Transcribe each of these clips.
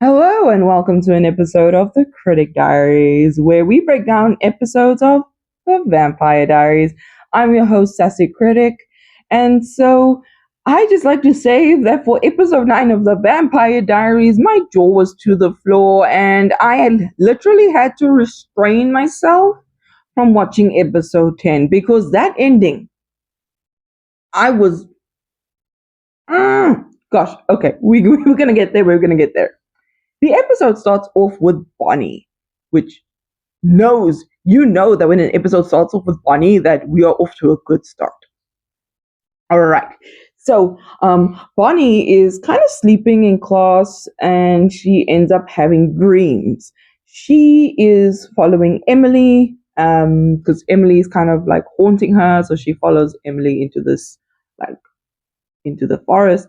Hello, and welcome to an episode of the Critic Diaries, where we break down episodes of the Vampire Diaries. I'm your host, Sassycritic, and so I just like to say that for episode 9 of the Vampire Diaries, my jaw was to the floor, and I had literally had to restrain myself from watching episode 10 because that ending, I was. Gosh, okay, we're gonna get there, we're gonna get there. The episode starts off with Bonnie, which you know that when an episode starts off with Bonnie, that we are off to a good start. All right. So, Bonnie is kind of sleeping in class and she ends up having dreams. She is following Emily, because Emily is kind of like haunting her. So she follows Emily into like, into the forest.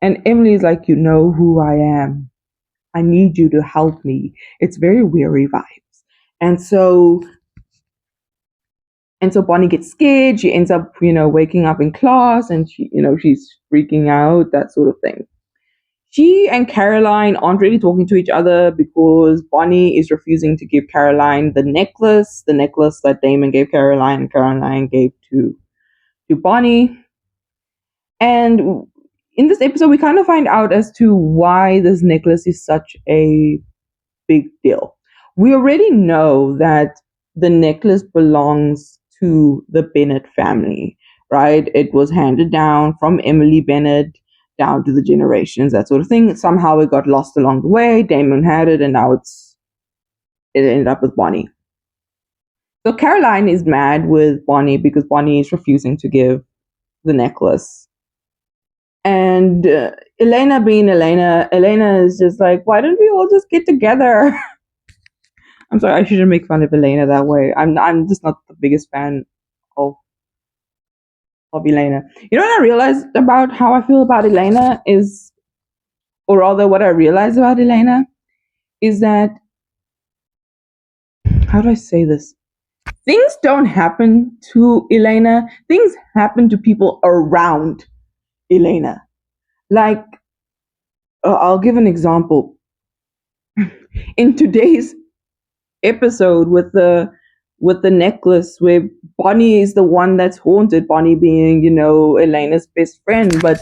And Emily is like, you know who I am. I need you to help me. It's very weary vibes. And so Bonnie gets scared. She ends up, waking up in class and she's freaking out, that sort of thing. She and Caroline aren't really talking to each other because Bonnie is refusing to give Caroline the necklace that Damon gave Caroline and Caroline gave to Bonnie. And in this episode, we kind of find out as to why this necklace is such a big deal. We already know that the necklace belongs to the Bennett family, right? It was handed down from Emily Bennett down to the generations, that sort of thing. Somehow it got lost along the way. Damon had it, and now it ended up with Bonnie. So Caroline is mad with Bonnie because Bonnie is refusing to give the necklace. And Elena being Elena is just like, why don't we all just get together? I'm sorry, I shouldn't make fun of Elena that way. I'm just not the biggest fan of Elena. You know what I realized about how I feel about Elena is, or rather, what I realized about Elena is that, how do I say this? Things don't happen to Elena. Things happen to people around Elena. Like, I'll give an example. In today's episode with the necklace, where Bonnie is the one that's haunted, Bonnie being, Elena's best friend. But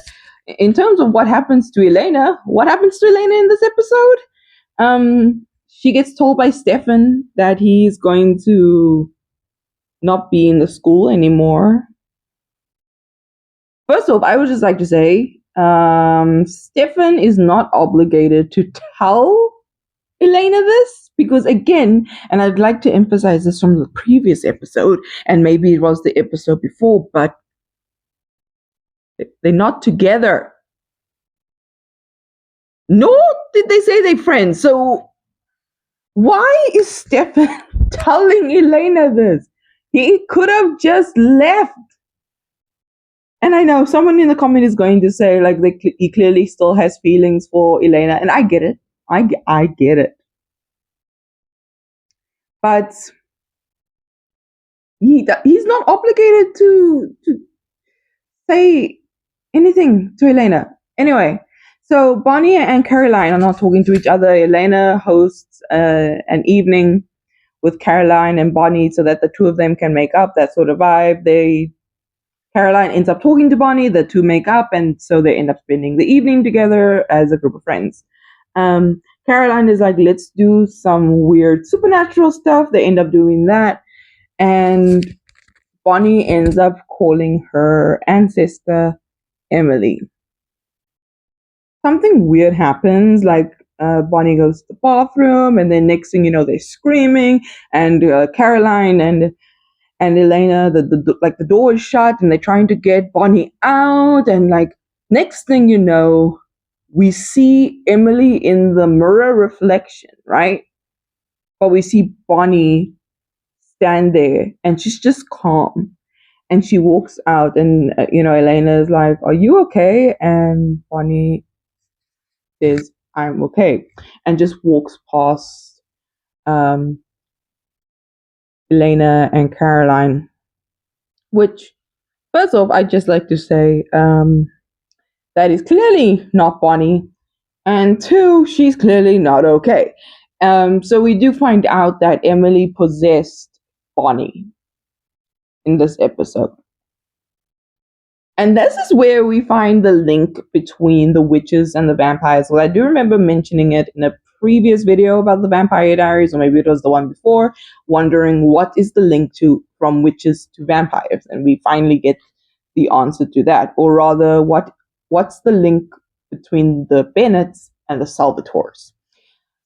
in terms of what happens to Elena in this episode, she gets told by Stefan that he's going to not be in the school anymore. First off, I would just like to say, Stefan is not obligated to tell Elena this, because again, and I'd like to emphasize this from the previous episode, and maybe it was the episode before, but they're not together. Nor did they say they're friends. So why is Stefan telling Elena this? He could have just left. And I know someone in the comment is going to say, like, he clearly still has feelings for Elena, and I get it. I get it. But he's not obligated to say anything to Elena. Anyway, so Bonnie and Caroline are not talking to each other. Elena hosts an evening with Caroline and Bonnie so that the two of them can make up, that sort of vibe. Caroline ends up talking to Bonnie, the two make up, and so they end up spending the evening together as a group of friends. Caroline is like, let's do some weird supernatural stuff. They end up doing that. And Bonnie ends up calling her ancestor Emily. Something weird happens, like Bonnie goes to the bathroom, and then next thing you know, they're screaming, and Caroline and Elena, the door is shut, and they're trying to get Bonnie out, and like next thing you know, we see Emily in the mirror reflection, right? But we see Bonnie stand there, and she's just calm. And she walks out, and Elena is like, "Are you okay?" And Bonnie says, "I'm okay," and just walks past Elena and Caroline. Which, first off, I'd just like to say that is clearly not Bonnie. And two, she's clearly not okay. So we do find out that Emily possessed Bonnie in this episode. And this is where we find the link between the witches and the vampires. Well, I do remember mentioning it in a previous video about the Vampire Diaries, or maybe it was the one before, wondering what is the link to from witches to vampires. And we finally get the answer to that. Or rather, what's the link between the Bennets and the Salvatores?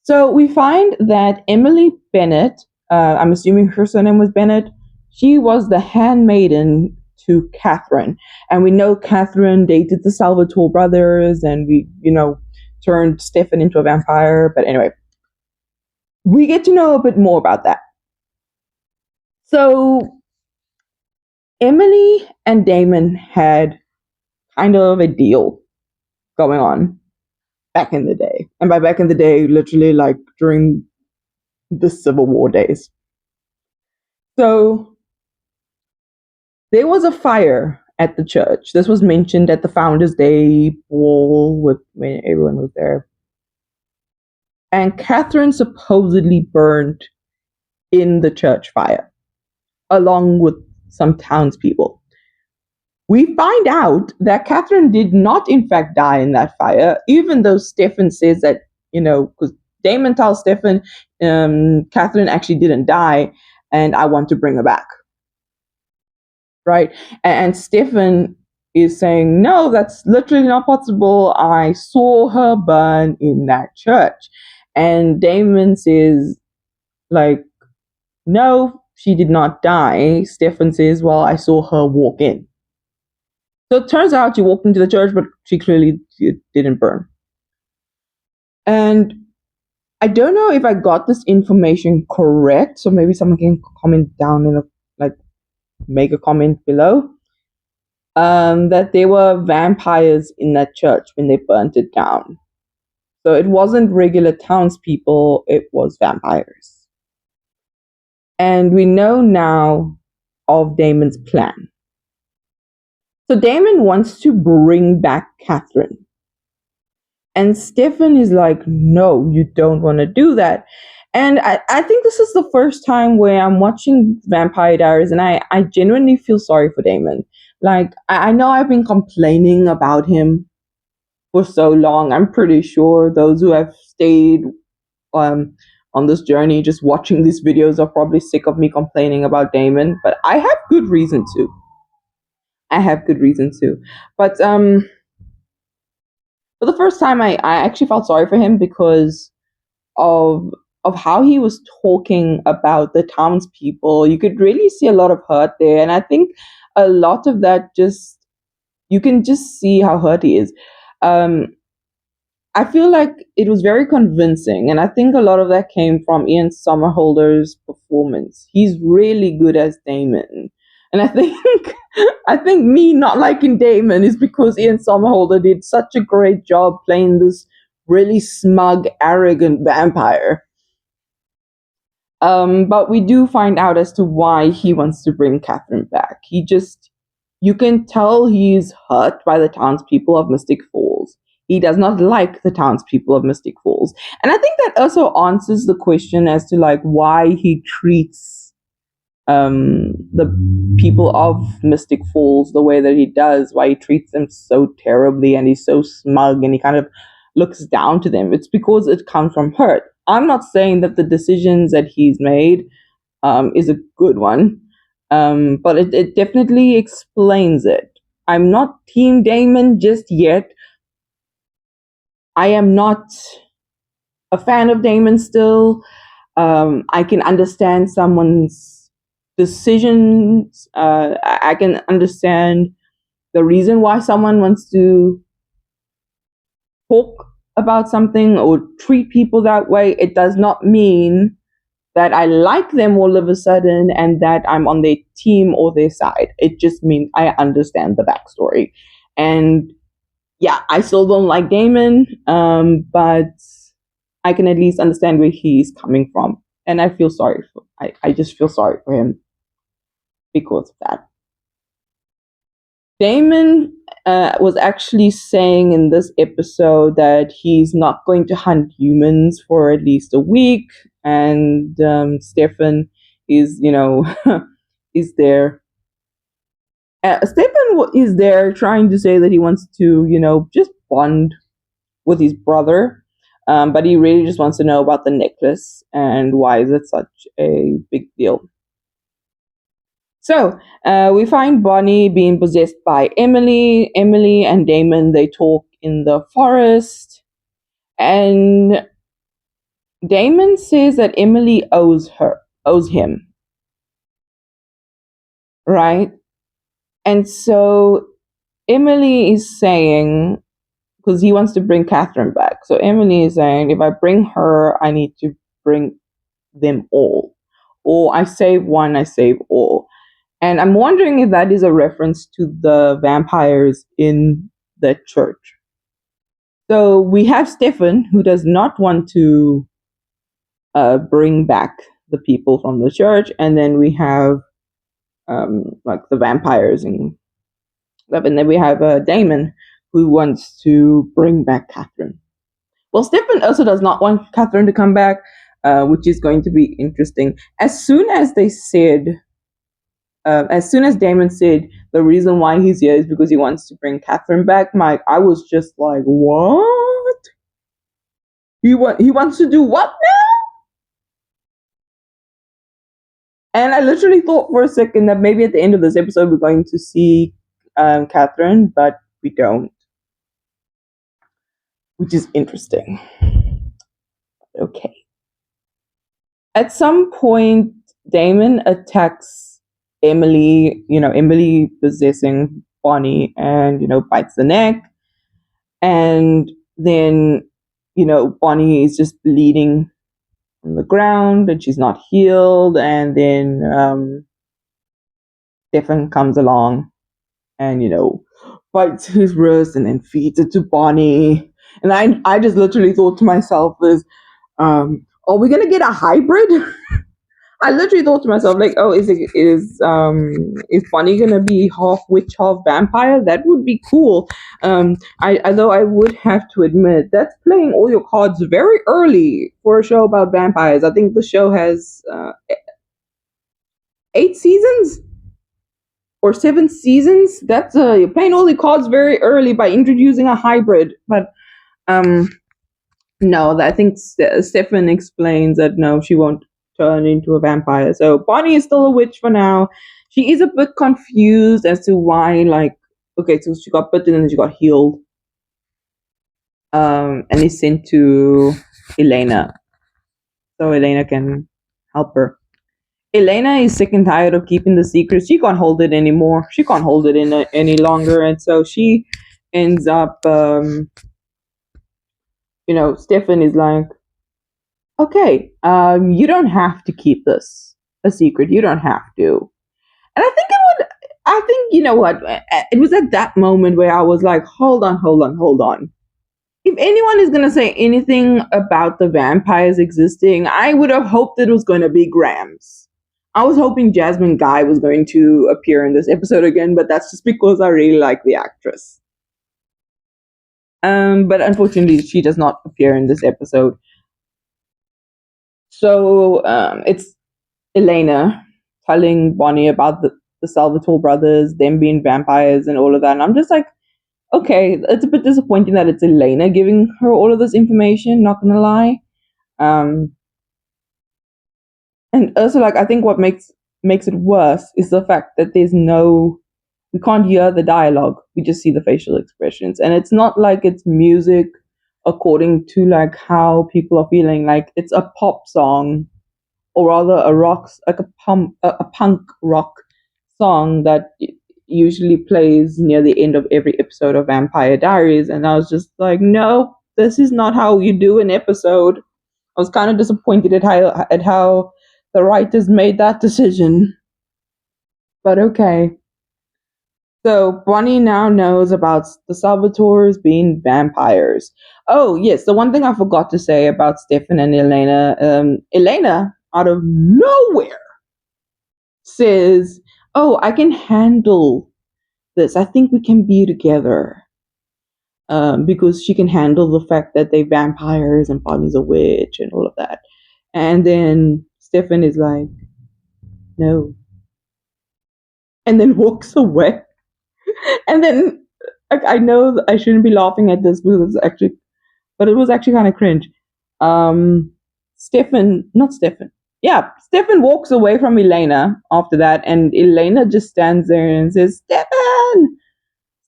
So we find that Emily Bennett, I'm assuming her surname was Bennett, she was the handmaiden to Catherine. And we know Catherine dated the Salvatore brothers, and we, turned Stefan into a vampire. But anyway, we get to know a bit more about that. So Emily and Damon had kind of a deal going on back in the day. And by back in the day, literally like during the Civil War days. So there was a fire at the church. This was mentioned at the Founders Day ball when everyone was there. And Catherine supposedly burned in the church fire, along with some townspeople. We find out that Catherine did not, in fact, die in that fire, even though Stefan says that, because Damon tells Stefan, Catherine actually didn't die, and I want to bring her back. Right? And Stefan is saying, no, that's literally not possible. I saw her burn in that church. And Damon says, like, no, she did not die. Stefan says, well, I saw her walk in. So it turns out she walked into the church, but she clearly didn't burn. And I don't know if I got this information correct, so maybe someone can comment down in make a comment below. That there were vampires in that church when they burnt it down. So it wasn't regular townspeople, it was vampires. And we know now of Damon's plan. So Damon wants to bring back Catherine. And Stefan is like, no, you don't want to do that. And I think this is the first time where I'm watching Vampire Diaries and I genuinely feel sorry for Damon. Like, I know I've been complaining about him for so long. I'm pretty sure those who have stayed on this journey just watching these videos are probably sick of me complaining about Damon, but I have good reason to. But for the first time I actually felt sorry for him because of how he was talking about the townspeople. You could really see a lot of hurt there, and I think a lot of that just you can just see how hurt he is. I feel like it was very convincing, and I think a lot of that came from Ian Somerhalder's performance. He's really good as Damon, and I think I think me not liking Damon is because Ian Somerhalder did such a great job playing this really smug, arrogant vampire. But we do find out as to why he wants to bring Catherine back. You can tell he's hurt by the townspeople of Mystic Falls. He does not like the townspeople of Mystic Falls. And I think that also answers the question as to like why he treats the people of Mystic Falls the way that he does, why he treats them so terribly and he's so smug and he kind of looks down to them. It's because it comes from hurt. I'm not saying that the decisions that he's made is a good one, but it definitely explains it. I'm not Team Damon just yet. I am not a fan of Damon still. I can understand someone's decisions. I can understand the reason why someone wants to talk about something or treat people that way. It does not mean that I like them all of a sudden and that I'm on their team or their side. It just means I understand the backstory. And yeah, I still don't like Damon, but I can at least understand where he's coming from. And I feel sorry I just feel sorry for him because of that. Damon was actually saying in this episode that he's not going to hunt humans for at least a week, and Stefan is, is there. Stefan is there trying to say that he wants to, just bond with his brother, but he really just wants to know about the necklace and why is it such a big deal. So we find Bonnie being possessed by Emily. Emily and Damon, they talk in the forest, and Damon says that Emily owes him, right? And so Emily is saying, because he wants to bring Catherine back. So Emily is saying, if I bring her, I need to bring them all. Or I save one, I save all. And I'm wondering if that is a reference to the vampires in the church. So we have Stefan, who does not want to bring back the people from the church, and then we have like the vampires, and then we have Damon, who wants to bring back Catherine. Well, Stefan also does not want Catherine to come back, which is going to be interesting. As soon as Damon said the reason why he's here is because he wants to bring Catherine back, Mike, I was just like, what? He wants to do what now? And I literally thought for a second that maybe at the end of this episode we're going to see Catherine, but we don't, which is interesting. Okay. At some point, Damon attacks Emily, Emily possessing Bonnie, and, bites the neck. And then, Bonnie is just bleeding on the ground and she's not healed. And then Stefan comes along and, bites his wrist and then feeds it to Bonnie. And I just literally thought to myself, are we going to get a hybrid? I literally thought to myself, like, oh, is Bonnie gonna be half witch, half vampire? That would be cool. Although I would have to admit that's playing all your cards very early for a show about vampires. I think the show has 8 seasons or 7 seasons. That's you're playing all the cards very early by introducing a hybrid. But no, I think Stefan explains that no, she won't turn into a vampire. So Bonnie is still a witch for now. She is a bit confused as to why, like, okay, so she got bitten and then she got healed. And is sent to Elena. So Elena can help her. Elena is sick and tired of keeping the secret. She can't hold it anymore. She can't hold it any longer. And so she ends up, Stefan is like, okay, you don't have to keep this a secret. You don't have to. And I think, you know what? It was at that moment where I was like, hold on. If anyone is going to say anything about the vampires existing, I would have hoped it was going to be Grams. I was hoping Jasmine Guy was going to appear in this episode again, but that's just because I really like the actress. But unfortunately, she does not appear in this episode. So it's Elena telling Bonnie about the Salvatore brothers, them being vampires and all of that. And I'm just like, okay, it's a bit disappointing that it's Elena giving her all of this information, not gonna lie. And also, like, I think what makes it worse is the fact that we can't hear the dialogue. We just see the facial expressions. And it's not like it's music according to like how people are feeling. Like it's a pop song, or rather a punk rock song that usually plays near the end of every episode of Vampire Diaries. And I was just like, no, this is not how you do an episode. I was kind of disappointed at how the writers made that decision. But okay. So Bonnie now knows about the Salvatores being vampires. Oh yes, the one thing I forgot to say about Stefan and Elena, Elena out of nowhere says, "Oh, I can handle this. I think we can be together. Because she can handle the fact that they're vampires and Bonnie's a witch and all of that. And then Stefan is like, no. And then walks away. And then I know I shouldn't be laughing at this because it's actually, but it was actually kind of cringe. Not Stefan. Yeah, Stefan walks away from Elena after that, and Elena just stands there and says, Stefan!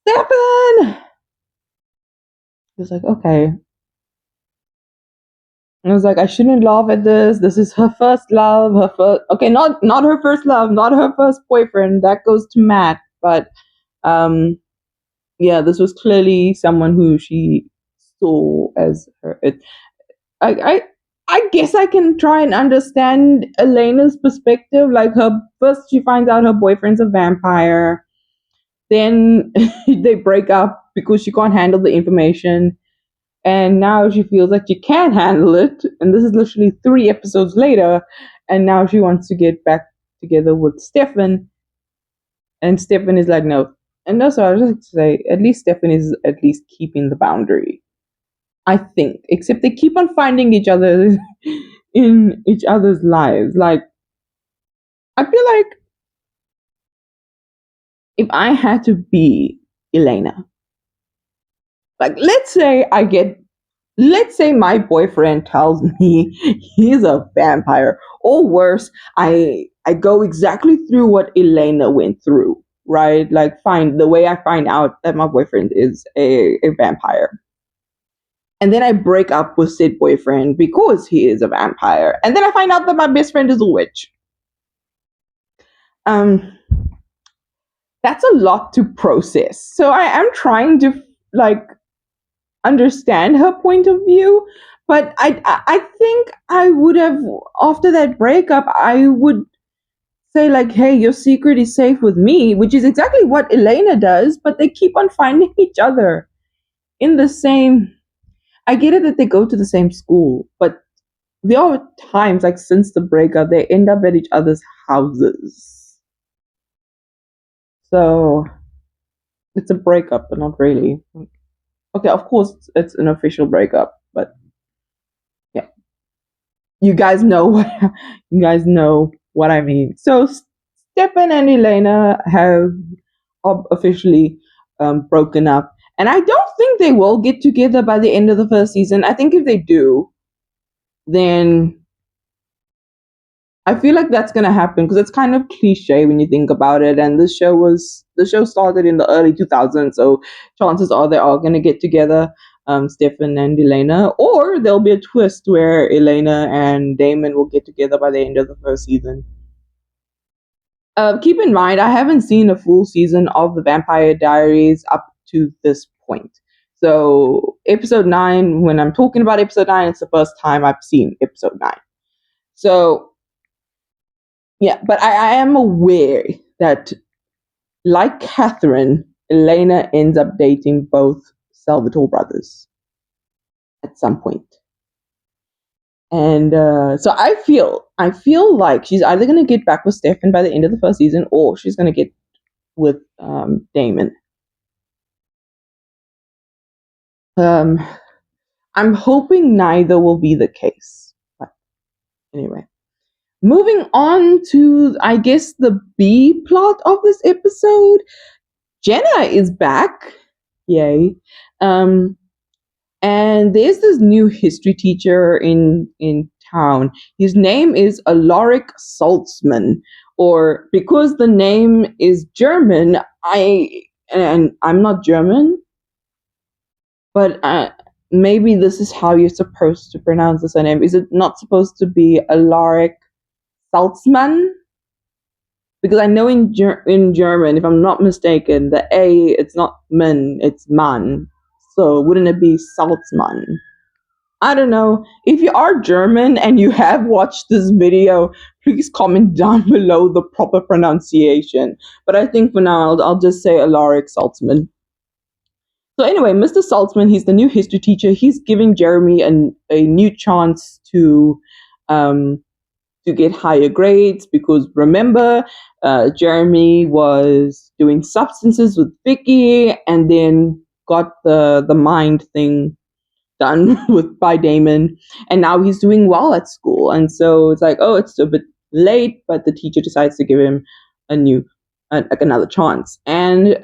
Stefan! It's like, okay. And I was like, I shouldn't laugh at this. This is her first love, her first okay, not her first love, not her first boyfriend. That goes to Matt. But yeah, this was clearly someone who she saw as her. I guess I can try and understand Elena's perspective. Like her first, she finds out her boyfriend's a vampire. Then they break up because she can't handle the information, and now she feels like she can't handle it. And this is literally 3 episodes later, and now she wants to get back together with Stefan, and Stefan is like, no. And also, I was just like to say, at least Stefan is at least keeping the boundary. I think, except they keep on finding each other in each other's lives. Like, I feel like if I had to be Elena, like, let's say my boyfriend tells me he's a vampire, or worse, I go exactly through what Elena went through, right? Like, find the way I find out that my boyfriend is a vampire. And then I break up with said boyfriend because he is a vampire. And then I find out that my best friend is a witch. Um, that's a lot to process. So I am trying to like understand her point of view, but I think I would have, after that breakup, I would say like, hey, your secret is safe with me, which is exactly what Elena does. But they keep on finding each other in the same. I get it that they go to the same school, but there are times like since the breakup they end up at each other's houses. So it's a breakup, but not really. Okay, of course it's an official breakup, but yeah, you guys know what you guys know what I mean. So Stefan and Elena have officially broken up, and I don't think they will get together by the end of the first season. I think if they do, then I feel like that's gonna happen because it's kind of cliche when you think about it. And the show started in the early 2000s, so chances are they are gonna get together, Stefan and Elena, or there'll be a twist where Elena and Damon will get together by the end of the first season. Keep in mind, I haven't seen a full season of the Vampire Diaries up to this point. So episode 9, when I'm talking about episode 9, it's the first time I've seen episode 9. So yeah, but I am aware that, like Catherine, Elena ends up dating both Salvatore brothers at some point. And so I feel like she's either going to get back with Stefan by the end of the first season, or she's going to get with Damon. I'm hoping neither will be the case. But anyway, moving on to, I guess, the B plot of this episode. Jenna is back. Yay. And there's this new history teacher in town. His name is Alaric Saltzman, or because the name is German, I'm not German, but maybe this is how you're supposed to pronounce the surname. Is it not supposed to be Alaric Saltzman? Because I know in German, if I'm not mistaken, the A, it's not men, it's man. So wouldn't it be Salzmann? I don't know. If you are German and you have watched this video, please comment down below the proper pronunciation. But I think for now, I'll just say Alaric Saltzman. So anyway, Mr. Saltzman, he's the new history teacher. He's giving Jeremy a new chance to to get higher grades because remember, Jeremy was doing substances with Vicky and then got the mind thing done with by Damon, and now he's doing well at school. And so it's like, oh, it's a bit late, but the teacher decides to give him a new, like another chance. And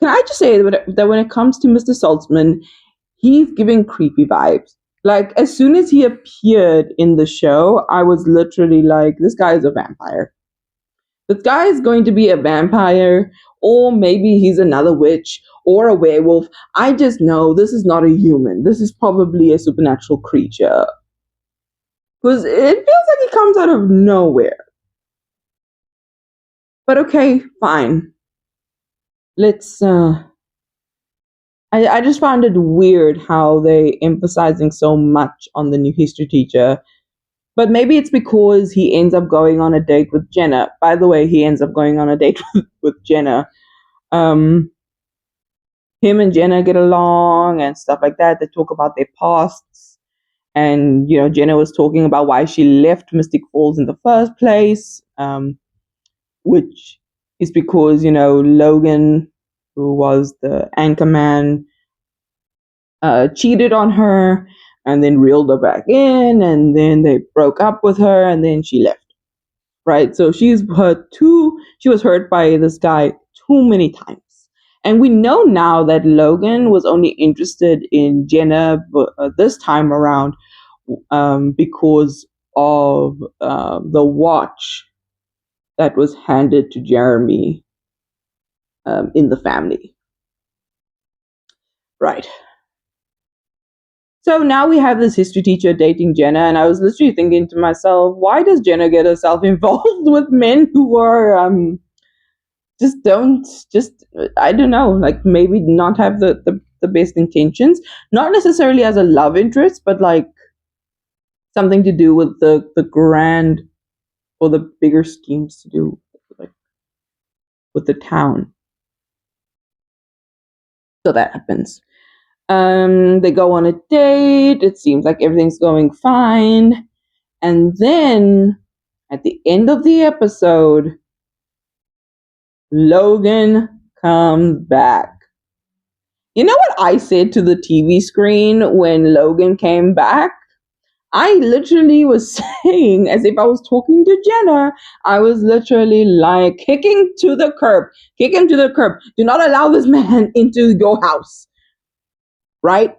can I just say that when it comes to Mr. Saltzman, he's giving creepy vibes. Like as soon as he appeared in the show, I was literally like, this guy is a vampire. This guy is going to be a vampire, or maybe he's another witch or a werewolf. I just know this is not a human. This is probably a supernatural creature. Because it feels like he comes out of nowhere. But okay, fine. Let's I just found it weird how they emphasizing so much on the new history teacher. But maybe it's because he ends up going on a date with Jenna. By the way, he ends up going on a date with Jenna. Um, him and Jenna get along and stuff like that. They talk about their pasts. And, Jenna was talking about why she left Mystic Falls in the first place, which is because, Logan, who was the anchor man, cheated on her and then reeled her back in. And then they broke up with her and then she left. Right? So she was hurt by this guy too many times. And we know now that Logan was only interested in Jenna this time around because of the watch that was handed to Jeremy in the family. Right. So now we have this history teacher dating Jenna, and I was literally thinking to myself, why does Jenna get herself involved with men who are just I don't know, like maybe not have the best intentions, not necessarily as a love interest, but like something to do with the grand or the bigger schemes to do like with the town. So that happens. They go on a date. It seems like everything's going fine. And then at the end of the episode, Logan comes back. You know what I said to the TV screen when Logan came back? I literally was saying, as if I was talking to Jenna, I was literally like, kick him to the curb. Kick him to the curb. Do not allow this man into your house. Right?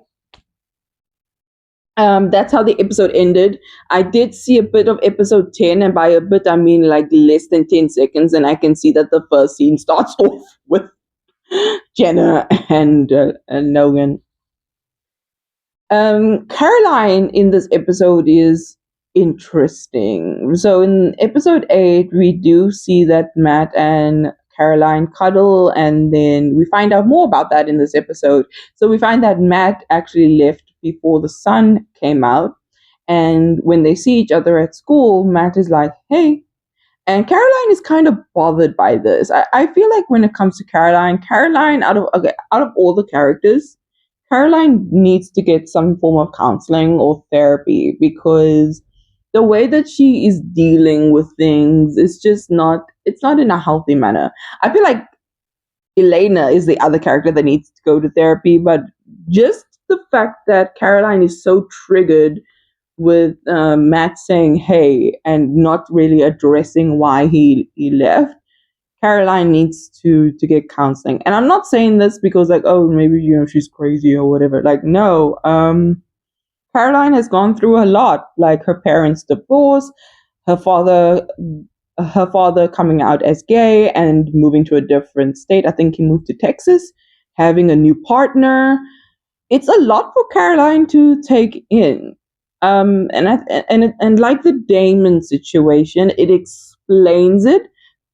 That's how the episode ended. I did see a bit of episode 10, and by a bit, I mean like less than 10 seconds, and I can see that the first scene starts off with Jenna and Logan. Caroline in this episode is interesting. So in episode 8, we do see that Matt and Caroline cuddle, and then we find out more about that in this episode. So we find that Matt actually left before the sun came out, and when they see each other at school, Matt is like, hey. And Caroline is kind of bothered by this. I feel like when it comes to Caroline out of all the characters, Caroline needs to get some form of counseling or therapy because the way that she is dealing with things is just it's not in a healthy manner. I feel like Elena is the other character that needs to go to therapy, but just the fact that Caroline is so triggered with Matt saying hey and not really addressing why he left, Caroline needs to get counseling. And I'm not saying this because like, oh, maybe she's crazy or whatever. Like, no. Caroline has gone through a lot. Like her parents' divorce, her father coming out as gay and moving to a different state. I think he moved to Texas, having a new partner. It's a lot for Caroline to take in. And like the Damon situation, it explains it.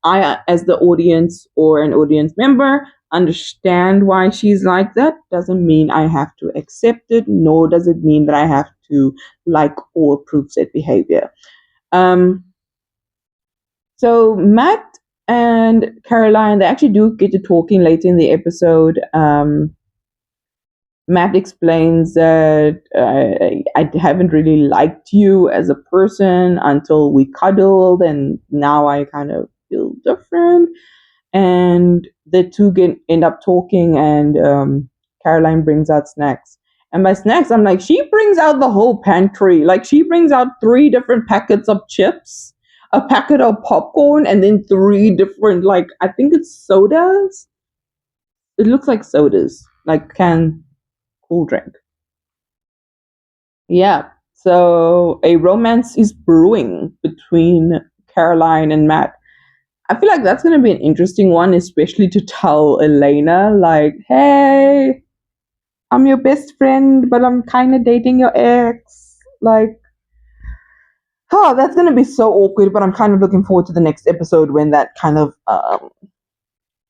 I, as the audience or an audience member, understand why she's like that. Doesn't mean I have to accept it, nor does it mean that I have to like or approve said behavior. So Matt and Caroline, they actually do get to talking later in the episode. Matt explains that I haven't really liked you as a person until we cuddled, and now I kind of feel different. And the two end up talking, and Caroline brings out snacks. And by snacks, I'm like, she brings out the whole pantry. Like, she brings out three different packets of chips, a packet of popcorn, and then three different, like, I think it's sodas. It looks like sodas, like can cool drink. Yeah. So a romance is brewing between Caroline and Matt. I feel like that's going to be an interesting one, especially to tell Elena, like, hey, I'm your best friend, but I'm kind of dating your ex. Like, oh, that's going to be so awkward, but I'm kind of looking forward to the next episode when that kind of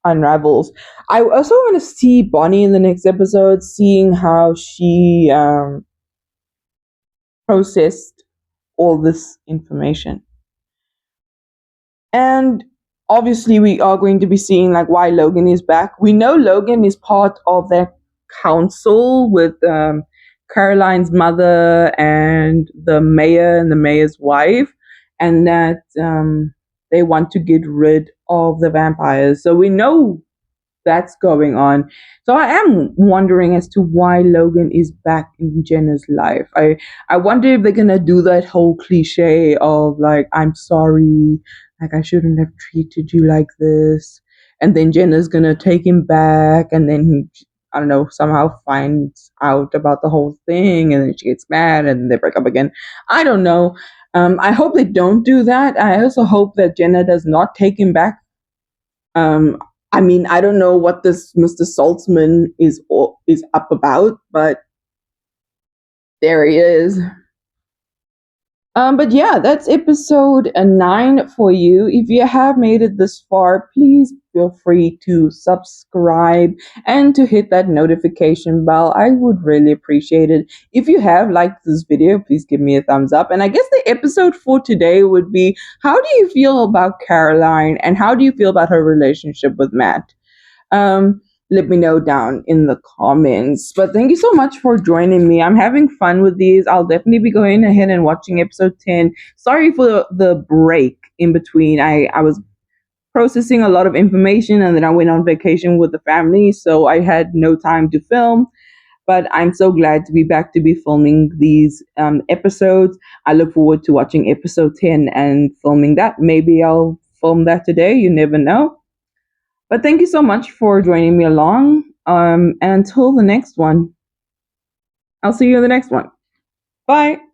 unravels. I also want to see Bonnie in the next episode, seeing how she processed all this information. And obviously, we are going to be seeing like why Logan is back. We know Logan is part of that council with Caroline's mother and the mayor and the mayor's wife, and that they want to get rid of the vampires. So we know that's going on. So I am wondering as to why Logan is back in Jenna's life. I wonder if they're gonna do that whole cliche of like, I'm sorry, like I shouldn't have treated you like this. And then Jenna's gonna take him back, and then he, I don't know, somehow finds out about the whole thing, and then she gets mad, and they break up again. I don't know. I hope they don't do that. I also hope that Jenna does not take him back. um, I mean, I don't know what this Mr. Saltzman is up about, but there he is. But yeah, that's episode 9 for you. If you have made it this far, please feel free to subscribe and to hit that notification bell. I would really appreciate it. If you have liked this video, please give me a thumbs up. And I guess the episode for today would be, how do you feel about Caroline and how do you feel about her relationship with Matt? Let me know down in the comments. But thank you so much for joining me. I'm having fun with these. I'll definitely be going ahead and watching episode 10. Sorry for the break in between. I was processing a lot of information, and then I went on vacation with the family, so I had no time to film. But I'm so glad to be back to be filming these episodes. I look forward to watching episode 10 and filming that. Maybe I'll film that today. You never know. But thank you so much for joining me along. And until the next one, I'll see you in the next one. Bye.